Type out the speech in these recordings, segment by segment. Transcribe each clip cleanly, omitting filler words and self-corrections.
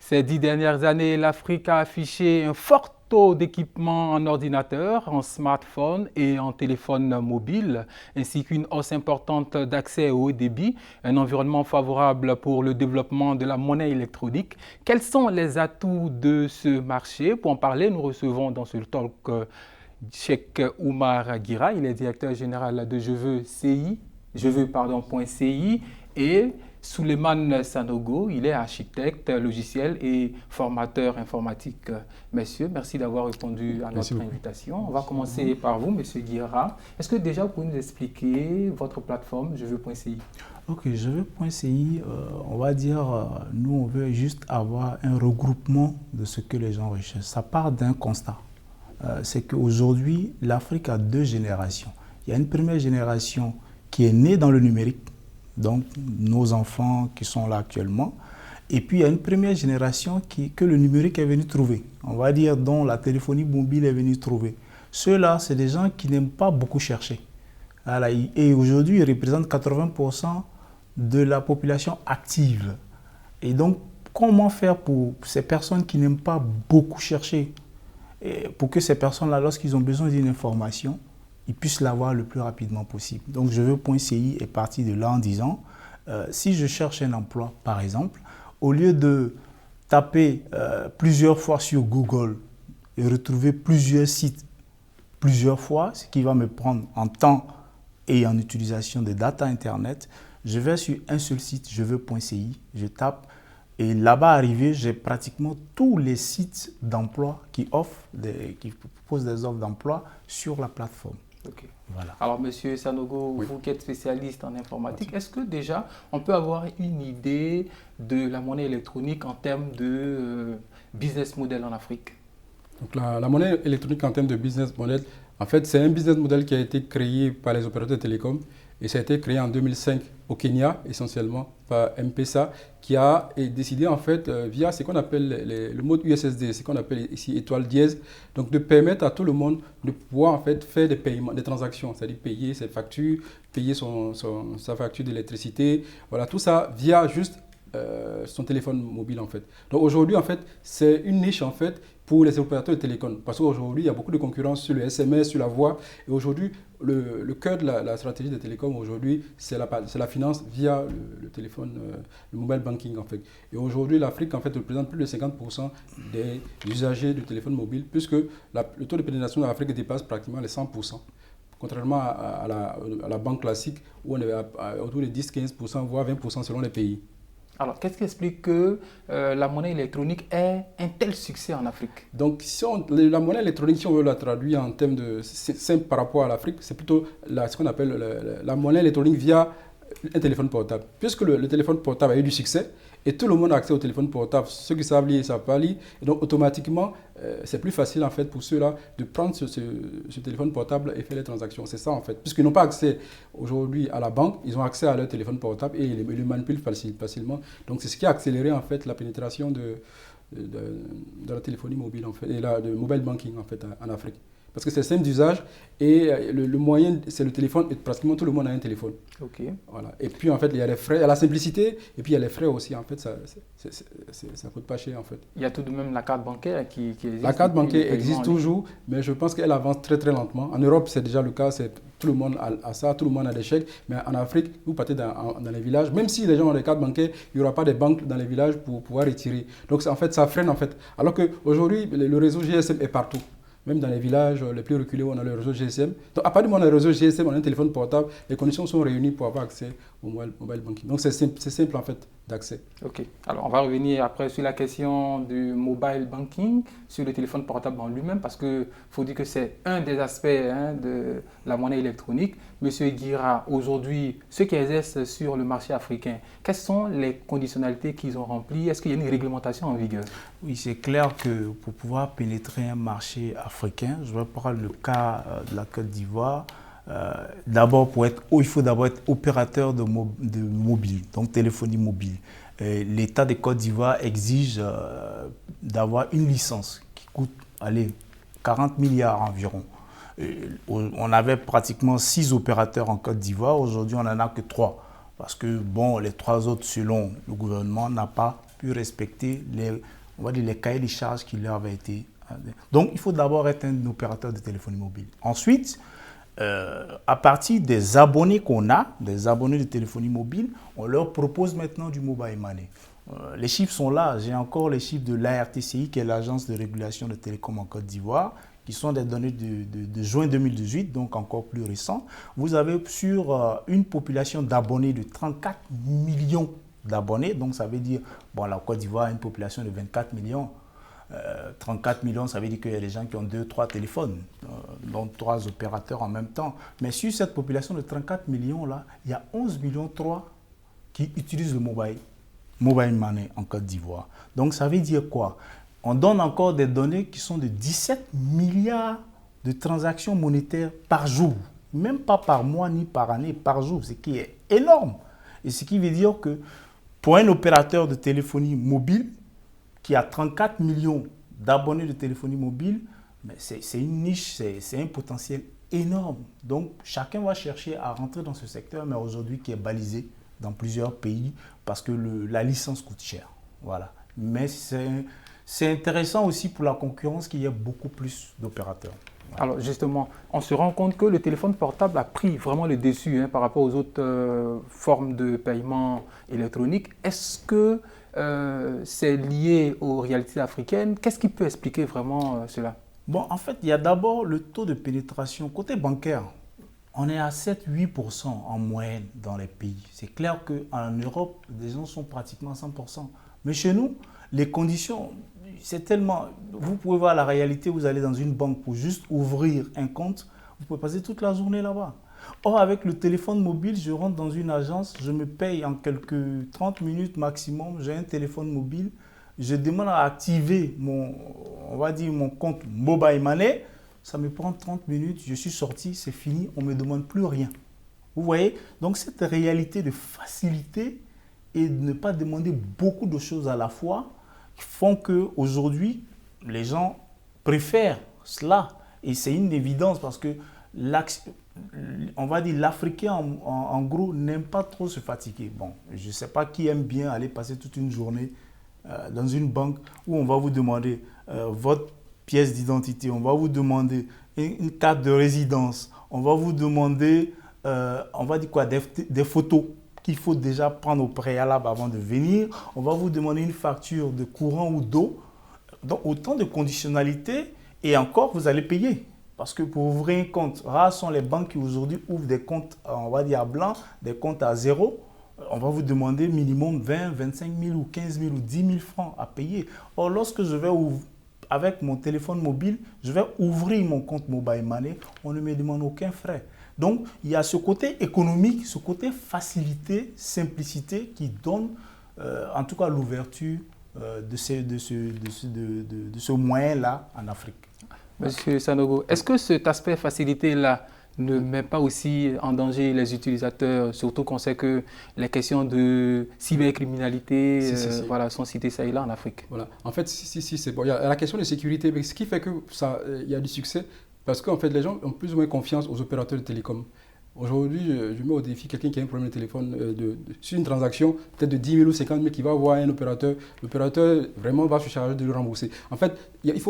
Ces 10 dernières années, l'Afrique a affiché un fort taux d'équipement en ordinateur, en smartphone et en téléphone mobile, ainsi qu'une hausse importante d'accès au haut débit, un environnement favorable pour le développement de la monnaie électronique. Quels sont les atouts de ce marché? Pour en parler, nous recevons dans ce talk Cheikh Oumar Guira, il est directeur général de jeveux.ci et Souleymane Sanogo, il est architecte logiciel et formateur informatique. Messieurs, merci d'avoir répondu à notre invitation. On va commencer par vous, monsieur Guira. Est-ce que déjà vous pouvez nous expliquer votre plateforme jeveux.ci? Ok, jeveux.ci, on va dire, nous on veut juste avoir un regroupement de ce que les gens recherchent. Ça part d'un constat. C'est qu'aujourd'hui, l'Afrique a deux générations. Il y a une première génération qui est née dans le numérique, donc nos enfants qui sont là actuellement, et puis il y a une première génération que le numérique est venu trouver, on va dire dont la téléphonie mobile est venue trouver. Ceux-là, c'est des gens qui n'aiment pas beaucoup chercher. Voilà, et aujourd'hui, ils représentent 80% de la population active. Et donc, comment faire pour ces personnes qui n'aiment pas beaucoup chercher, et pour que ces personnes-là, lorsqu'ils ont besoin d'une information, ils puissent l'avoir le plus rapidement possible. Donc, jeveux.ci est parti de là en disant, si je cherche un emploi, par exemple, au lieu de taper plusieurs fois sur Google et retrouver plusieurs sites plusieurs fois, ce qui va me prendre en temps et en utilisation de data Internet, je vais sur un seul site, jeveux.ci, je tape, et là-bas arrivé, j'ai pratiquement tous les sites d'emploi qui proposent des offres d'emploi sur la plateforme. Okay. Voilà. Alors, monsieur Sanogo, oui, vous qui êtes spécialiste en informatique, est-ce que déjà on peut avoir une idée de la monnaie électronique en termes de business model en Afrique? Donc, la monnaie électronique en termes de business model, en fait, c'est un business model qui a été créé par les opérateurs de télécom et ça a été créé en 2005 au Kenya, essentiellement par M-Pesa, qui a décidé en fait via ce qu'on appelle le mode USSD, ce qu'on appelle ici étoile dièse, donc de permettre à tout le monde de pouvoir en fait faire des paiements, des transactions, c'est-à-dire payer ses factures, payer sa facture d'électricité, voilà, tout ça via juste son téléphone mobile en fait. Donc aujourd'hui en fait c'est une niche en fait pour les opérateurs de télécom parce qu'aujourd'hui il y a beaucoup de concurrence sur le SMS, sur la voix et aujourd'hui le cœur de la stratégie des télécoms aujourd'hui c'est la finance via le téléphone, le mobile banking en fait. Et aujourd'hui l'Afrique en fait représente plus de 50% des usagers de téléphone mobile puisque le taux de pénétration de l'Afrique dépasse pratiquement les 100%. Contrairement à la banque classique où on est autour de 10-15%, voire 20% selon les pays. Alors, qu'est-ce qui explique que la monnaie électronique ait un tel succès en Afrique? Donc, si la monnaie électronique, si on veut la traduire en termes de simple par rapport à l'Afrique, c'est plutôt ce qu'on appelle la monnaie électronique via un téléphone portable. Puisque le téléphone portable a eu du succès et tout le monde a accès au téléphone portable, ceux qui savent lire, ils ne savent pas lire. Et donc, automatiquement, c'est plus facile en fait pour ceux-là de prendre ce téléphone portable et faire les transactions. C'est ça en fait. Puisqu'ils n'ont pas accès aujourd'hui à la banque, ils ont accès à leur téléphone portable et ils le manipulent facilement. Donc, c'est ce qui a accéléré en fait la pénétration de la téléphonie mobile en fait, et de mobile banking en fait en Afrique. Parce que c'est simple d'usage et le moyen, c'est le téléphone et pratiquement tout le monde a un téléphone. Ok. Voilà. Et puis en fait, il y a les frais, il y a la simplicité et puis il y a les frais aussi. En fait, ça ne coûte pas cher en fait. Il y a tout de même la carte bancaire qui existe. La carte bancaire existe toujours, mais je pense qu'elle avance très très lentement. En Europe, c'est déjà le cas, tout le monde a ça, tout le monde a des chèques. Mais en Afrique, vous partez dans les villages, même si les gens ont des cartes bancaires, il n'y aura pas de banques dans les villages pour pouvoir retirer. Donc en fait, ça freine en fait. Alors qu'aujourd'hui, le réseau GSM est partout. Même dans les villages les plus reculés, on a le réseau GSM. Donc, à partir du moment où on a le réseau GSM, on a un téléphone portable, les conditions sont réunies pour avoir accès au mobile banking. Donc, c'est simple en fait d'accès. Ok. Alors, on va revenir après sur la question du mobile banking, sur le téléphone portable en lui-même, parce qu'il faut dire que c'est un des aspects de la monnaie électronique. Monsieur Guira, aujourd'hui, ceux qui exercent sur le marché africain, quelles sont les conditionnalités qu'ils ont remplies? Est-ce qu'il y a une réglementation en vigueur? Oui, c'est clair que pour pouvoir pénétrer un marché africain, je vais prendre le cas de la Côte d'Ivoire. Il faut d'abord être opérateur de mobile, donc téléphonie mobile. L'État de Côte d'Ivoire exige d'avoir une licence qui coûte 40 milliards environ. On avait pratiquement 6 opérateurs en Côte d'Ivoire, aujourd'hui on n'en a que 3. Parce que bon, les 3 autres, selon le gouvernement, n'ont pas pu respecter on va dire les cahiers des charges qui leur avaient été. Donc, il faut d'abord être un opérateur de téléphonie mobile. Ensuite, à partir des abonnés qu'on a, des abonnés de téléphonie mobile, on leur propose maintenant du mobile money. Les chiffres sont là. J'ai encore les chiffres de l'ARTCI, qui est l'Agence de régulation de télécom en Côte d'Ivoire, qui sont des données de juin 2018, donc encore plus récents. Vous avez sur une population d'abonnés de 34 millions d'abonnés, donc ça veut dire, bon, la Côte d'Ivoire a une population de 24 millions. 34 millions, ça veut dire qu'il y a des gens qui ont 2-3 téléphones, donc 3 opérateurs en même temps. Mais sur cette population de 34 millions-là, il y a 11 millions 3 qui utilisent le mobile money en Côte d'Ivoire. Donc ça veut dire quoi? On donne encore des données qui sont de 17 milliards de transactions monétaires par jour. Même pas par mois ni par année, par jour, ce qui est énorme. Et ce qui veut dire que pour un opérateur de téléphonie mobile qui a 34 millions d'abonnés de téléphonie mobile, c'est une niche, c'est un potentiel énorme. Donc chacun va chercher à rentrer dans ce secteur, mais aujourd'hui qui est balisé dans plusieurs pays parce que la licence coûte cher. Voilà. Mais c'est intéressant aussi pour la concurrence qu'il y ait beaucoup plus d'opérateurs. Voilà. Alors justement, on se rend compte que le téléphone portable a pris vraiment le dessus par rapport aux autres formes de paiement électronique. Est-ce que c'est lié aux réalités africaines? Qu'est-ce qui peut expliquer vraiment cela? Bon, en fait, il y a d'abord le taux de pénétration. Côté bancaire, on est à 7-8% en moyenne dans les pays. C'est clair qu'en Europe, les gens sont pratiquement à 100%. Mais chez nous, les conditions, c'est tellement... Vous pouvez voir la réalité, vous allez dans une banque pour juste ouvrir un compte, vous pouvez passer toute la journée là-bas. Or, avec le téléphone mobile, je rentre dans une agence, je me paye en quelques 30 minutes maximum, j'ai un téléphone mobile, je demande à activer mon compte mobile money, ça me prend 30 minutes, je suis sorti, c'est fini, on ne me demande plus rien. Vous voyez? Donc, cette réalité de facilité et de ne pas demander beaucoup de choses à la fois font qu'aujourd'hui, les gens préfèrent cela. Et c'est une évidence parce que on va dire l'Africain en gros n'aime pas trop se fatiguer. Bon, je ne sais pas qui aime bien aller passer toute une journée dans une banque où on va vous demander votre pièce d'identité, on va vous demander une carte de résidence, on va vous demander on va dire quoi, des photos qu'il faut déjà prendre au préalable avant de venir, on va vous demander une facture de courant ou d'eau. Donc autant de conditionnalités et encore vous allez payer. Parce que pour ouvrir un compte, rares sont les banques qui aujourd'hui ouvrent des comptes, on va dire à blanc, des comptes à zéro. On va vous demander minimum 20, 25 000 ou 15 000 ou 10 000 francs à payer. Or, lorsque je vais avec mon téléphone mobile, je vais ouvrir mon compte mobile money, on ne me demande aucun frais. Donc, il y a ce côté économique, ce côté facilité, simplicité qui donne en tout cas l'ouverture de ce moyen-là en Afrique. Monsieur Sanogo, est-ce que cet aspect facilité-là ne met pas aussi en danger les utilisateurs, surtout qu'on sait que les questions de cybercriminalité voilà, sont citées ça et là en Afrique? Voilà. En fait, c'est bon. Il y a la question de sécurité, mais ce qui fait qu'il y a du succès, parce qu'en fait, les gens ont plus ou moins confiance aux opérateurs de télécom. Aujourd'hui, je mets au défi quelqu'un qui a un problème de téléphone sur une transaction, peut-être de 10 000 ou 50 000, qui va voir un opérateur. L'opérateur vraiment va se charger de le rembourser. En fait,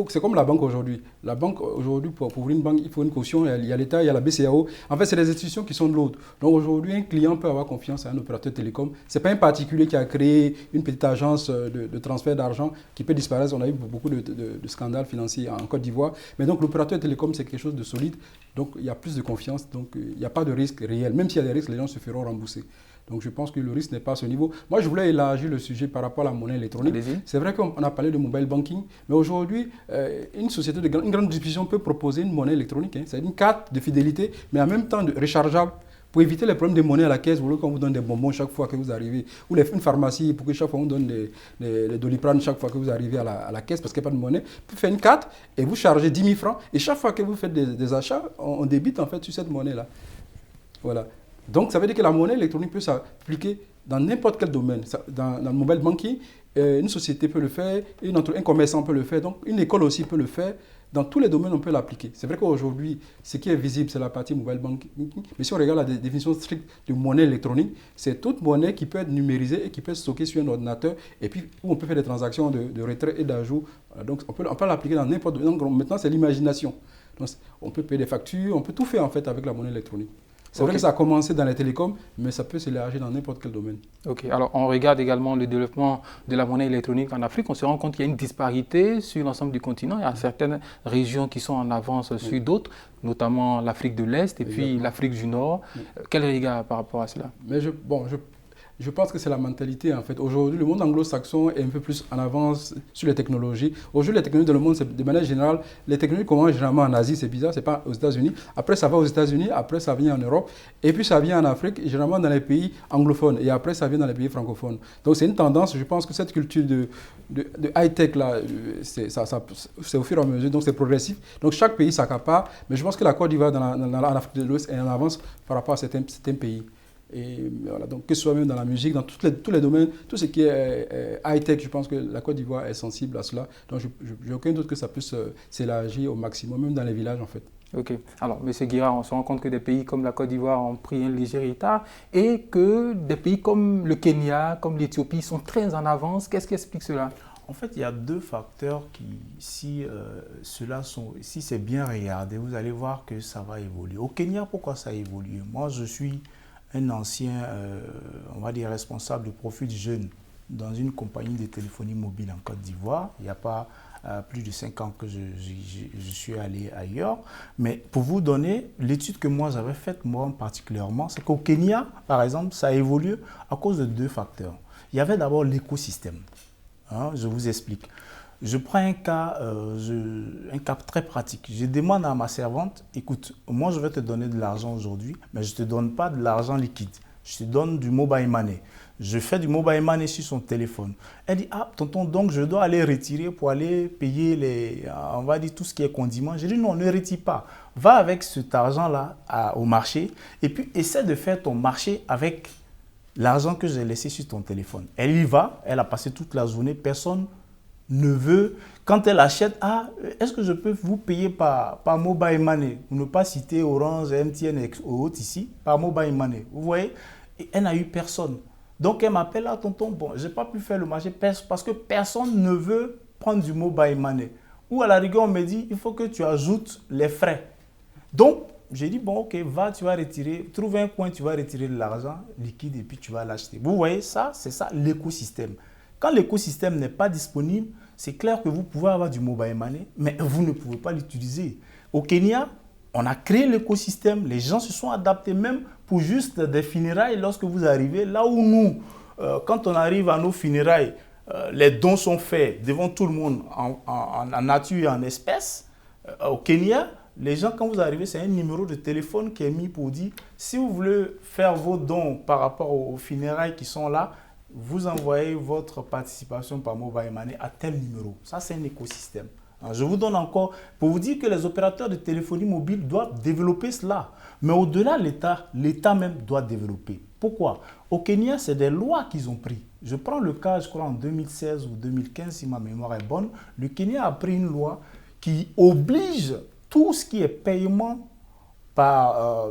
c'est comme la banque aujourd'hui. La banque aujourd'hui, pour ouvrir une banque, il faut une caution. Il y a l'État, il y a la BCAO. En fait, c'est des institutions qui sont de l'autre. Donc aujourd'hui, un client peut avoir confiance à un opérateur télécom. Ce n'est pas un particulier qui a créé une petite agence de transfert d'argent qui peut disparaître. On a eu beaucoup de scandales financiers en Côte d'Ivoire. Mais donc l'opérateur télécom, c'est quelque chose de solide. Donc il y a plus de confiance. Donc il n'y a pas de risque réel. Même s'il y a des risques, les gens se feront rembourser. Donc je pense que le risque n'est pas à ce niveau. Moi, je voulais élargir le sujet par rapport à la monnaie électronique. C'est vrai qu'on a parlé de mobile banking, mais aujourd'hui, une société, une grande distribution peut proposer une monnaie électronique. C'est une carte de fidélité, mais en même temps rechargeable pour éviter les problèmes de monnaie à la caisse. Vous voulez qu'on vous donne des bonbons chaque fois que vous arrivez, ou une pharmacie pour que chaque fois on vous donne des Doliprane chaque fois que vous arrivez à la caisse parce qu'il n'y a pas de monnaie. Vous faites une carte et vous chargez 10 000 francs et chaque fois que vous faites des achats, on débite en fait sur cette monnaie-là. Voilà. Donc, ça veut dire que la monnaie électronique peut s'appliquer dans n'importe quel domaine. Dans le mobile banking, une société peut le faire, un commerçant peut le faire, donc une école aussi peut le faire. Dans tous les domaines, on peut l'appliquer. C'est vrai qu'aujourd'hui, ce qui est visible, c'est la partie mobile banking. Mais si on regarde la définition stricte de monnaie électronique, c'est toute monnaie qui peut être numérisée et qui peut être stockée sur un ordinateur, et puis où on peut faire des transactions de retrait et d'ajout. Donc on peut l'appliquer dans n'importe où. Maintenant, c'est l'imagination. Donc, on peut payer des factures, on peut tout faire en fait avec la monnaie électronique. C'est vrai que ça a commencé dans les télécoms, mais ça peut s'élargir dans n'importe quel domaine. Ok, alors on regarde également le développement de la monnaie électronique en Afrique. On se rend compte qu'il y a une disparité sur l'ensemble du continent. Il y a certaines régions qui sont en avance sur d'autres, notamment l'Afrique de l'Est et puis l'Afrique du Nord. Quel regard par rapport à cela? Mais je pense que c'est la mentalité en fait. Aujourd'hui, le monde anglo-saxon est un peu plus en avance sur les technologies. Aujourd'hui, les technologies dans le monde, de manière générale, les technologies commencent généralement en Asie, c'est bizarre, c'est pas aux États-Unis. Après, ça va aux États-Unis, après, ça vient en Europe, et puis ça vient en Afrique, et généralement dans les pays anglophones, et après, ça vient dans les pays francophones. Donc, c'est une tendance, je pense que cette culture de high-tech, là, c'est au fur et à mesure, donc c'est progressif. Donc, chaque pays s'accapare, mais je pense que la Côte d'Ivoire, dans l'Afrique de l'Ouest, est en avance par rapport à certains pays. Et voilà, donc que ce soit même dans la musique, dans tous les domaines, tout ce qui est high-tech, je pense que la Côte d'Ivoire est sensible à cela. Donc, je n'ai aucun doute que ça puisse s'élargir au maximum, même dans les villages, en fait. Ok. Alors, M. Guira, on se rend compte que des pays comme la Côte d'Ivoire ont pris un léger retard et que des pays comme le Kenya, comme l'Éthiopie sont très en avance. Qu'est-ce qui explique cela? En fait, il y a deux facteurs qui, si c'est bien regardé, vous allez voir que ça va évoluer. Au Kenya, pourquoi ça a évolué? Moi, je suis un ancien, on va dire, responsable de profil jeune dans une compagnie de téléphonie mobile en Côte d'Ivoire. Il n'y a pas plus de 5 ans que je suis allé ailleurs. Mais pour vous donner, l'étude que moi j'avais faite, moi particulièrement, c'est qu'au Kenya, par exemple, ça a évolué à cause de deux facteurs. Il y avait d'abord l'écosystème. Je vous explique. Je prends un cas très pratique. Je demande à ma servante, écoute, moi je vais te donner de l'argent aujourd'hui, mais je ne te donne pas de l'argent liquide. Je te donne du mobile money. Je fais du mobile money sur son téléphone. Elle dit, ah tonton, donc je dois aller retirer pour aller payer on va dire tout ce qui est condiment. J'ai dit, non, ne retire pas. Va avec cet argent-là au marché et puis essaie de faire ton marché avec l'argent que j'ai laissé sur ton téléphone. Elle y va, elle a passé toute la journée, personne ne veut, quand elle achète, est-ce que je peux vous payer par mobile money? Pour ne pas citer Orange, MTN et autres ici, par mobile money. Vous voyez? Et elle n'a eu personne. Donc elle m'appelle, tonton, bon, je n'ai pas pu faire le marché parce que personne ne veut prendre du mobile money. Ou à la rigueur, on me dit, il faut que tu ajoutes les frais. Donc, j'ai dit, bon, ok, va, tu vas retirer, trouve un coin, tu vas retirer de l'argent liquide et puis tu vas l'acheter. Vous voyez, ça, c'est ça l'écosystème. Quand l'écosystème n'est pas disponible, c'est clair que vous pouvez avoir du mobile money, mais vous ne pouvez pas l'utiliser. Au Kenya, on a créé l'écosystème, les gens se sont adaptés même pour juste des funérailles lorsque vous arrivez. Là où nous, quand on arrive à nos funérailles, les dons sont faits devant tout le monde en nature et en espèces. Au Kenya, les gens, quand vous arrivez, c'est un numéro de téléphone qui est mis pour dire si vous voulez faire vos dons par rapport aux funérailles qui sont là, vous envoyez votre participation par mobile money à tel numéro. Ça, c'est un écosystème. Je vous donne encore pour vous dire que les opérateurs de téléphonie mobile doivent développer cela. Mais au-delà, l'État même doit développer. Pourquoi? Au Kenya, c'est des lois qu'ils ont prises. Je prends le cas, je crois, en 2016 ou 2015, si ma mémoire est bonne. Le Kenya a pris une loi qui oblige tout ce qui est paiement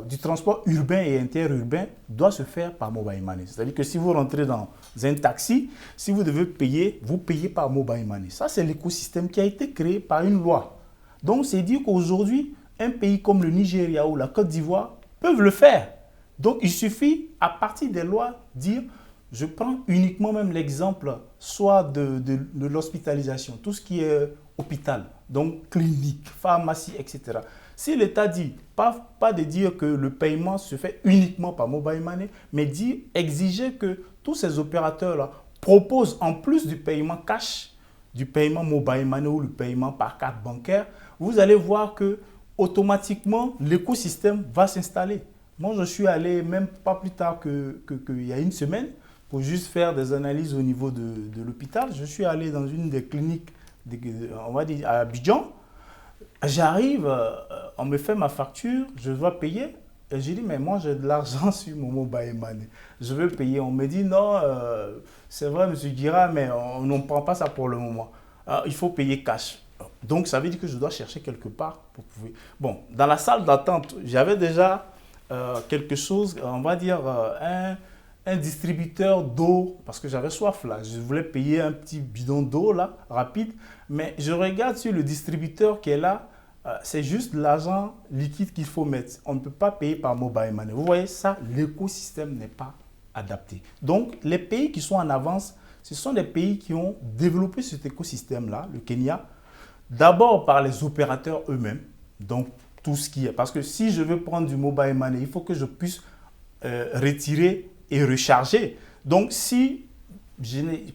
du transport urbain et interurbain doit se faire par mobile money. C'est-à-dire que si vous rentrez dans un taxi, si vous devez payer, vous payez par mobile money. Ça, c'est l'écosystème qui a été créé par une loi. Donc, c'est dire qu'aujourd'hui, un pays comme le Nigeria ou la Côte d'Ivoire peuvent le faire. Donc, il suffit, à partir des lois, dire, je prends uniquement même l'exemple, soit de l'hospitalisation, tout ce qui est hôpital, donc clinique, pharmacie, etc. Si l'État dit, pas de dire que le paiement se fait uniquement par mobile money, mais exiger que tous ces opérateurs-là proposent en plus du paiement cash, du paiement mobile money ou le paiement par carte bancaire, vous allez voir que automatiquement l'écosystème va s'installer. Moi, je suis allé même pas plus tard qu'il y a une semaine pour juste faire des analyses au niveau de l'hôpital. Je suis allé dans une des cliniques, on va dire à Abidjan. J'arrive, on me fait ma facture, je dois payer. Et j'ai dit, mais moi j'ai de l'argent sur mon mobile money. Je veux payer. On me dit, non, c'est vrai, monsieur Guira, mais on ne prend pas ça pour le moment. Il faut payer cash. Donc ça veut dire que je dois chercher quelque part pour pouvoir. Bon, dans la salle d'attente, j'avais déjà quelque chose, on va dire un distributeur d'eau, parce que j'avais soif là. Je voulais payer un petit bidon d'eau là, rapide. Mais je regarde sur le distributeur qui est là. C'est juste l'argent liquide qu'il faut mettre. On ne peut pas payer par mobile money. Vous voyez ça, l'écosystème n'est pas adapté. Donc, les pays qui sont en avance, ce sont des pays qui ont développé cet écosystème-là, le Kenya, d'abord par les opérateurs eux-mêmes. Donc, tout ce qui est. Parce que si je veux prendre du mobile money, il faut que je puisse retirer et recharger. Donc, si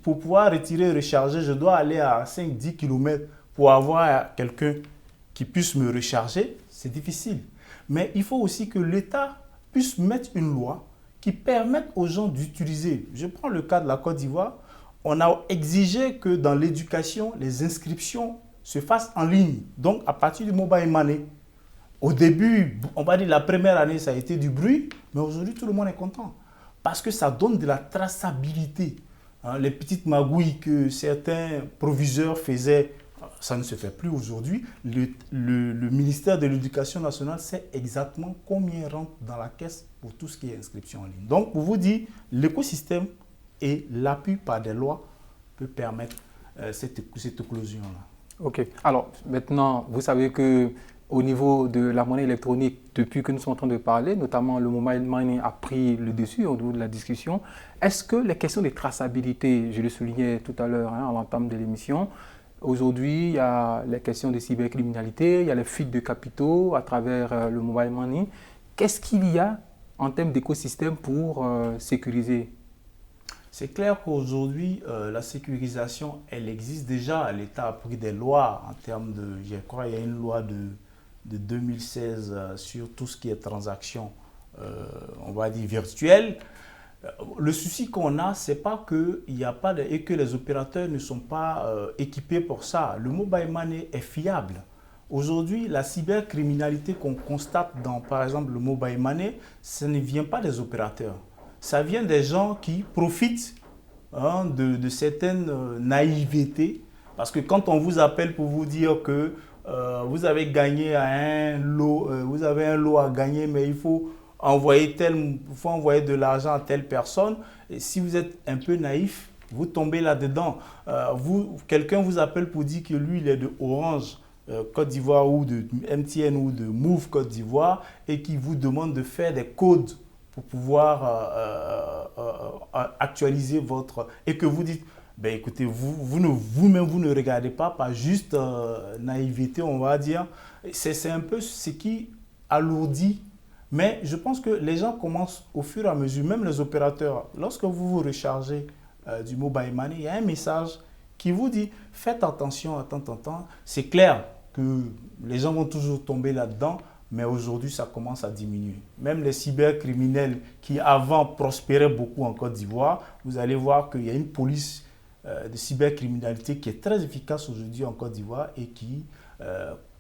pour pouvoir retirer et recharger, je dois aller à 5-10 km pour avoir quelqu'un qui puisse me recharger, c'est difficile. Mais il faut aussi que l'État puisse mettre une loi qui permette aux gens d'utiliser. Je prends le cas de la Côte d'Ivoire. On a exigé que dans l'éducation, les inscriptions se fassent en ligne. Donc, à partir du mobile money. Au début, on va dire la première année, ça a été du bruit. Mais aujourd'hui, tout le monde est content. Parce que ça donne de la traçabilité. Les petites magouilles que certains proviseurs faisaient, ça ne se fait plus aujourd'hui. Le ministère de l'Éducation nationale sait exactement combien rentre dans la caisse pour tout ce qui est inscription en ligne. Donc, pour vous dire, l'écosystème et l'appui par des lois peut permettre cette éclosion-là. OK. Alors, maintenant, vous savez qu'au niveau de la monnaie électronique, depuis que nous sommes en train de parler, notamment le mobile money a pris le dessus au niveau de la discussion. Est-ce que les questions de traçabilité, je le soulignais tout à l'heure à l'entame de l'émission, aujourd'hui, il y a les questions de cybercriminalité, il y a les fuites de capitaux à travers le mobile money. Qu'est-ce qu'il y a en termes d'écosystème pour sécuriser? C'est clair qu'aujourd'hui, la sécurisation, elle existe déjà. L'État a pris des lois en termes de, je crois, il y a une loi de 2016 sur tout ce qui est transactions, on va dire virtuelles. Le souci qu'on a, c'est pas que il y a pas et que les opérateurs ne sont pas équipés pour ça. Le mobile money est fiable. Aujourd'hui, la cybercriminalité qu'on constate dans, par exemple, le mobile money, ça ne vient pas des opérateurs. Ça vient des gens qui profitent de certaines naïvetés. Parce que quand on vous appelle pour vous dire que vous avez gagné à un lot, vous avez un lot à gagner, mais il faut envoyer de l'argent à telle personne. Et si vous êtes un peu naïf, vous tombez là-dedans. Quelqu'un vous appelle pour dire que lui, il est de Orange Côte d'Ivoire ou de MTN ou de Move Côte d'Ivoire et qui vous demande de faire des codes pour pouvoir actualiser votre... Et que vous dites, ben écoutez, vous-même, vous ne regardez pas juste naïveté, on va dire. C'est un peu ce qui alourdit. Mais je pense que les gens commencent au fur et à mesure, même les opérateurs, lorsque vous vous rechargez du mobile money, il y a un message qui vous dit, faites attention à tant. C'est clair que les gens vont toujours tomber là-dedans, mais aujourd'hui, ça commence à diminuer. Même les cybercriminels qui avant prospéraient beaucoup en Côte d'Ivoire, vous allez voir qu'il y a une police de cybercriminalité qui est très efficace aujourd'hui en Côte d'Ivoire et qui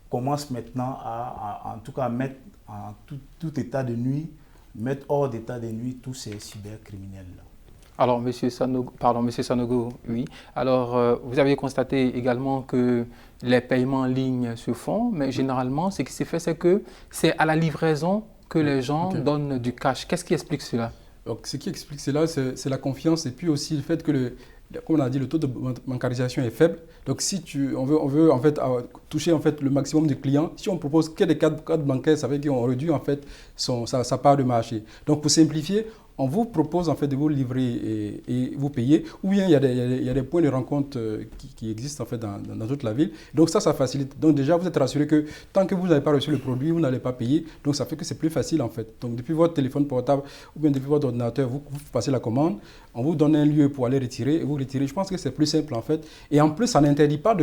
commence maintenant en tout cas, à mettre en tout état de nuit, mettre hors d'état de nuit tous ces cybercriminels-là. Alors, Monsieur Sanogo, oui. Alors, vous avez constaté également que les paiements en ligne se font, mais généralement, ce qui s'est fait, c'est que c'est à la livraison que les gens donnent du cash. Qu'est-ce qui explique cela? Donc, ce qui explique cela, c'est la confiance et puis aussi le fait que, comme on a dit, le taux de bancarisation est faible. Donc, si on veut en fait toucher en fait le maximum de clients, si on propose que des cartes bancaires, ça veut dire qu'on réduit en fait sa part de marché. Donc, pour simplifier, on vous propose en fait de vous livrer et vous payer, ou bien il y a des points de rencontre qui existent en fait dans toute la ville. Donc ça facilite. Donc déjà vous êtes rassuré que tant que vous n'avez pas reçu le produit, vous n'allez pas payer. Donc ça fait que c'est plus facile en fait. Donc depuis votre téléphone portable ou bien depuis votre ordinateur, vous passez la commande, on vous donne un lieu pour aller retirer et vous retirez. Je pense que c'est plus simple en fait. Et en plus ça n'interdit pas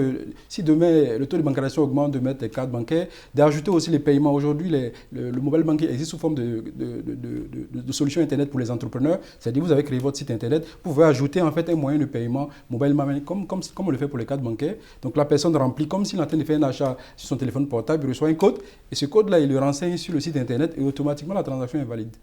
si demain le taux de bancarisation augmente, de mettre des cartes bancaires, d'ajouter aussi les paiements. Aujourd'hui le mobile banking existe sous forme de solutions internet pour les les entrepreneurs, c'est-à-dire vous avez créé votre site internet, vous pouvez ajouter en fait un moyen de paiement mobile money, comme on le fait pour les cartes bancaires. Donc la personne remplit comme s'il est en train de faire un achat sur son téléphone portable, il reçoit un code, et ce code-là, il le renseigne sur le site internet, et automatiquement la transaction est valide.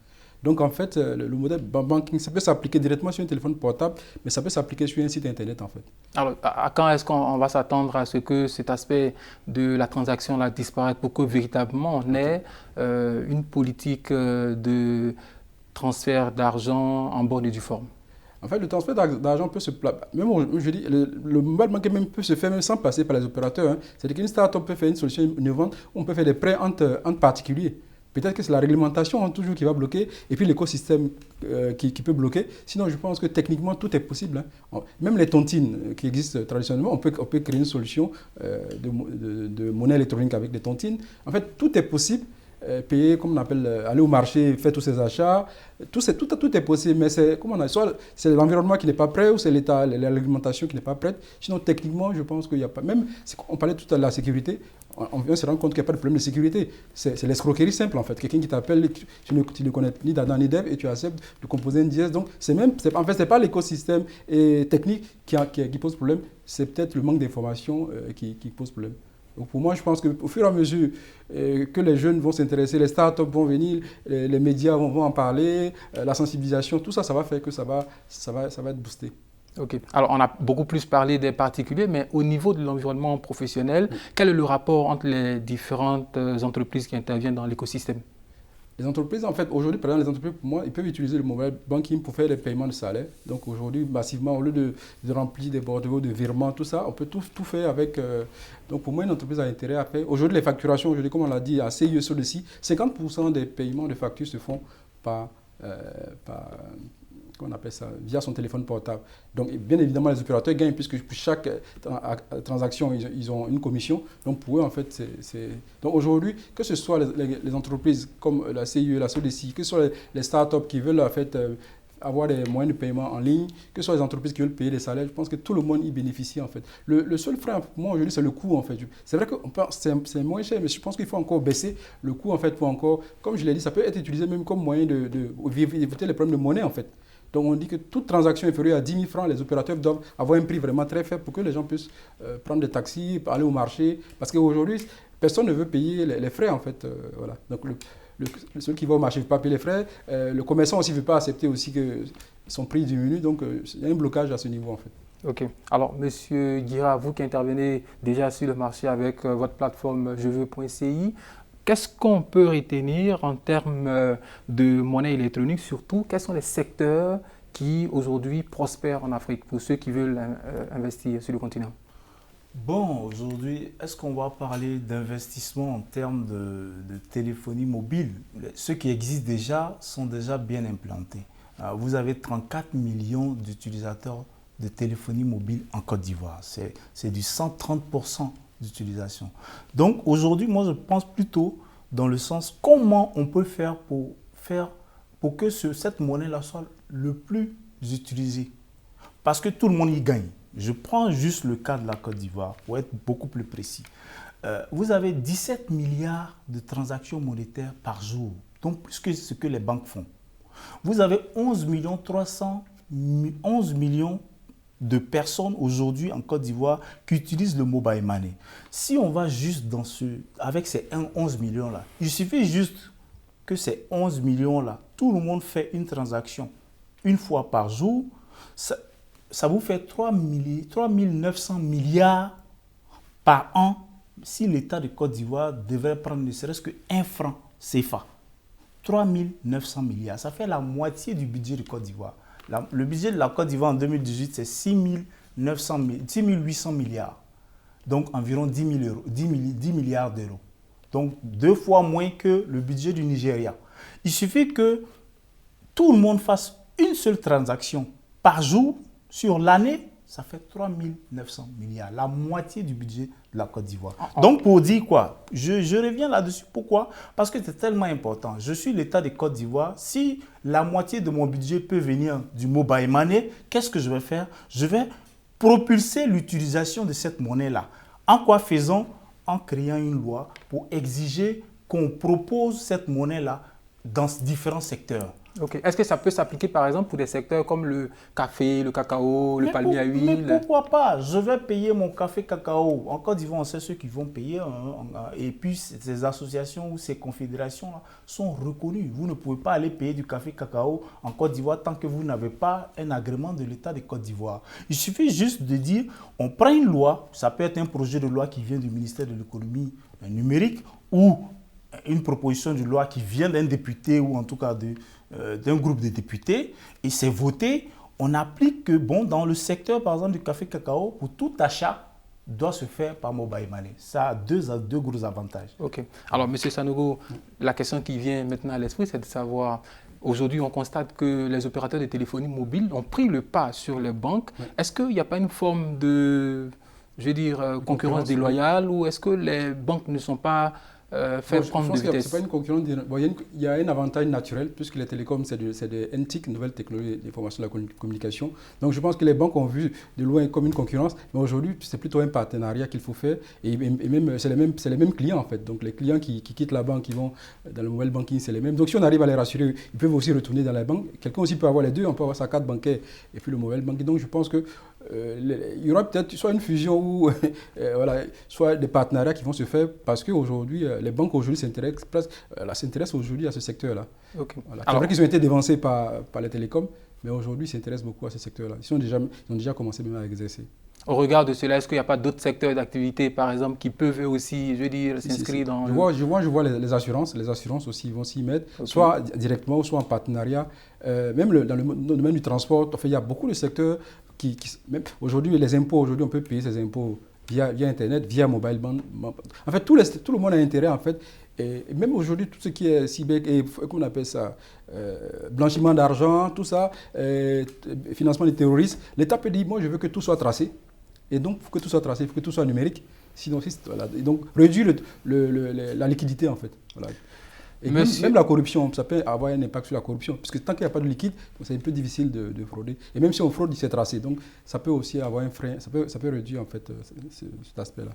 Donc en fait, le modèle banking, ça peut s'appliquer directement sur un téléphone portable, mais ça peut s'appliquer sur un site internet en fait. Alors, à quand est-ce qu'on va s'attendre à ce que cet aspect de la transaction là disparaisse pour que véritablement on ait une politique de transfert d'argent en bonne et due forme? En fait, le transfert d'argent peut se même je dis, le mobile banking même peut se faire même sans passer par les opérateurs. Hein. C'est-à-dire qu'une start-up peut faire une solution innovante, on peut faire des prêts entre particuliers. Peut-être que c'est la réglementation toujours qui va bloquer et puis l'écosystème qui peut bloquer. Sinon, je pense que techniquement, tout est possible. Hein. Même les tontines qui existent traditionnellement, on peut créer une solution de monnaie électronique avec des tontines. En fait, tout est possible. Payer, comme on appelle, aller au marché, faire tous ses achats, tout est possible, mais soit c'est l'environnement qui n'est pas prêt ou c'est l'État, la réglementation qui n'est pas prête. Sinon, techniquement, je pense qu'il n'y a pas, même on parlait tout à l'heure de la sécurité, on vient se rendre compte qu'il n'y a pas de problème de sécurité. C'est l'escroquerie simple en fait. Quelqu'un qui t'appelle, tu ne connais ni d'Adam ni d'Ève et tu acceptes de composer une dièse. Donc, en fait, ce n'est pas l'écosystème technique qui pose problème, c'est peut-être le manque d'information qui pose problème. Donc pour moi, je pense qu'au fur et à mesure que les jeunes vont s'intéresser, les startups vont venir, les médias vont en parler, la sensibilisation, tout ça, ça va faire que ça va être boosté. Ok. Alors, on a beaucoup plus parlé des particuliers, mais au niveau de l'environnement professionnel, quel est le rapport entre les différentes entreprises qui interviennent dans l'écosystème? Les entreprises, en fait, aujourd'hui, par exemple, les entreprises, pour moi, ils peuvent utiliser le mobile banking pour faire des paiements de salaire. Donc aujourd'hui, massivement, au lieu de remplir des bordereaux, de virements, tout ça, on peut tout faire avec. Donc pour moi, une entreprise a intérêt à faire. Aujourd'hui, les facturations, aujourd'hui, comme on l'a dit, à CIE sur le site, 50% des paiements de factures se font on appelle ça, via son téléphone portable. Donc, bien évidemment, les opérateurs gagnent puisque pour chaque transaction, ils ont une commission. Donc, pour eux, en fait, Donc, aujourd'hui, que ce soit les entreprises comme la CIE, la SODECI, que ce soit les startups qui veulent, en fait, avoir des moyens de paiement en ligne, que ce soit les entreprises qui veulent payer les salaires, je pense que tout le monde y bénéficie, en fait. Le seul frein, pour moi, aujourd'hui, c'est le coût, en fait. C'est vrai que c'est moins cher, mais je pense qu'il faut encore baisser le coût, en fait, pour encore, comme je l'ai dit, ça peut être utilisé même comme moyen d'éviter les problèmes de monnaie, en fait. Donc on dit que toute transaction inférieure à 10 000 francs, les opérateurs doivent avoir un prix vraiment très faible pour que les gens puissent prendre des taxis, aller au marché. Parce qu'aujourd'hui, personne ne veut payer les frais en fait. Voilà. Donc celui qui va au marché ne veut pas payer les frais. Le commerçant aussi ne veut pas accepter aussi que son prix diminue. Donc il y a un blocage à ce niveau en fait. Ok. Alors, Monsieur Guira, vous qui intervenez déjà sur le marché avec votre plateforme jeveux.ci, qu'est-ce qu'on peut retenir en termes de monnaie électronique, surtout quels sont les secteurs qui aujourd'hui prospèrent en Afrique pour ceux qui veulent investir sur le continent? Bon, aujourd'hui, est-ce qu'on va parler d'investissement en termes de téléphonie mobile? Ceux qui existent déjà sont déjà bien implantés. Vous avez 34 millions d'utilisateurs de téléphonie mobile en Côte d'Ivoire. C'est du 130% d'utilisation. Donc aujourd'hui, moi je pense plutôt dans le sens comment on peut faire pour que cette monnaie-là soit le plus utilisée. Parce que tout le monde y gagne. Je prends juste le cas de la Côte d'Ivoire pour être beaucoup plus précis. Vous avez 17 milliards de transactions monétaires par jour, donc plus que ce que les banques font. Vous avez 11 millions de personnes aujourd'hui en Côte d'Ivoire qui utilisent le mobile money. Si on va juste avec ces 11 millions-là, il suffit juste que ces 11 millions-là, tout le monde fait une transaction une fois par jour, ça vous fait 3 900 milliards par an si l'État de Côte d'Ivoire devait prendre ne serait-ce qu'un franc CFA. 3 900 milliards, ça fait la moitié du budget de Côte d'Ivoire. Le budget de la Côte d'Ivoire en 2018, c'est 6 800 milliards. Donc environ 10 milliards d'euros. Donc 2 fois moins que le budget du Nigeria. Il suffit que tout le monde fasse une seule transaction par jour sur l'année, ça fait 3 900 milliards, la moitié du budget de la Côte d'Ivoire. Donc pour dire quoi, je reviens là-dessus. Pourquoi? Parce que c'est tellement important. Je suis l'État de Côte d'Ivoire. Si la moitié de mon budget peut venir du mobile money, qu'est-ce que je vais faire? Je vais propulser l'utilisation de cette monnaie-là. En quoi faisons? En créant une loi pour exiger qu'on propose cette monnaie-là dans différents secteurs. Ok. Est-ce que ça peut s'appliquer par exemple pour des secteurs comme le café, le cacao, le palmier à huile? Mais pourquoi pas? Je vais payer mon café cacao. En Côte d'Ivoire, on sait ceux qui vont payer. Et puis, ces associations ou ces confédérations-là sont reconnues. Vous ne pouvez pas aller payer du café cacao en Côte d'Ivoire tant que vous n'avez pas un agrément de l'État de Côte d'Ivoire. Il suffit juste de dire, on prend une loi, ça peut être un projet de loi qui vient du ministère de l'économie numérique ou une proposition de loi qui vient d'un député ou en tout cas d'un groupe de députés, et c'est voté. On applique que, bon, dans le secteur, par exemple, du café cacao, pour tout achat, doit se faire par mobile money. Ça a deux gros avantages. Ok. Alors, M. Sanogo, la question qui vient maintenant à l'esprit, c'est de savoir, aujourd'hui, on constate que les opérateurs de téléphonie mobile ont pris le pas sur les banques. Oui. Est-ce qu'il n'y a pas une forme de, je veux dire, concurrence déloyale, ou est-ce que les banques ne sont pas prendre de vitesse? C'est pas une concurrence. Bon, il y a un avantage naturel, puisque les télécoms, c'est des NTIC, nouvelles technologies d'information et de la communication. Donc je pense que les banques ont vu de loin comme une concurrence, mais aujourd'hui, c'est plutôt un partenariat qu'il faut faire. Et même, c'est les mêmes clients, en fait. Donc les clients qui quittent la banque, qui vont dans le mobile banking, c'est les mêmes. Donc si on arrive à les rassurer, ils peuvent aussi retourner dans la banque. Quelqu'un aussi peut avoir les deux, on peut avoir sa carte bancaire et puis le mobile banking. Donc je pense que il y aura peut-être soit une fusion ou voilà, soit des partenariats qui vont se faire, parce qu'aujourd'hui, les banques aujourd'hui s'intéressent aujourd'hui à ce secteur-là. Okay. Voilà. C'est vrai qu'ils ont été dévancés par les télécoms, mais aujourd'hui, ils s'intéressent beaucoup à ce secteur-là. Ils ont déjà commencé même à exercer. Au regard de cela, est-ce qu'il n'y a pas d'autres secteurs d'activité, par exemple, qui peuvent aussi, je veux dire, s'inscrire dans... Je vois les assurances. Les assurances aussi vont s'y mettre, okay, soit directement, soit en partenariat. Même dans le domaine du transport, il y a beaucoup de secteurs même aujourd'hui, les impôts, aujourd'hui, on peut payer ses impôts via Internet, via mobile bank. En fait, tout le monde a intérêt, en fait. Et même aujourd'hui, tout ce qui est cyber, comment on appelle ça, blanchiment d'argent, tout ça, financement des terroristes, l'État peut dire, moi, je veux que tout soit tracé. Et donc, il faut que tout soit tracé, il faut que tout soit numérique. Sinon, voilà. Et donc, réduire la liquidité, en fait. Voilà. Et même la corruption, ça peut avoir un impact sur la corruption. Parce que tant qu'il n'y a pas de liquide, c'est un peu difficile de frauder. Et même si on fraude, c'est tracé. Donc, ça peut aussi avoir un frein, ça peut réduire, en fait, cet aspect-là.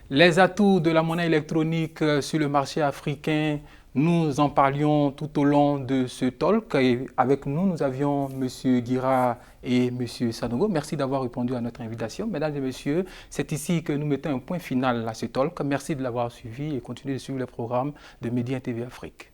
Les atouts de la monnaie électronique sur le marché africain, nous en parlions tout au long de ce talk. Et avec nous, nous avions M. Guira et M. Sanogo. Merci d'avoir répondu à notre invitation. Mesdames et messieurs, c'est ici que nous mettons un point final à ce talk. Merci de l'avoir suivi et continuez de suivre le programme de Média TV Afrique.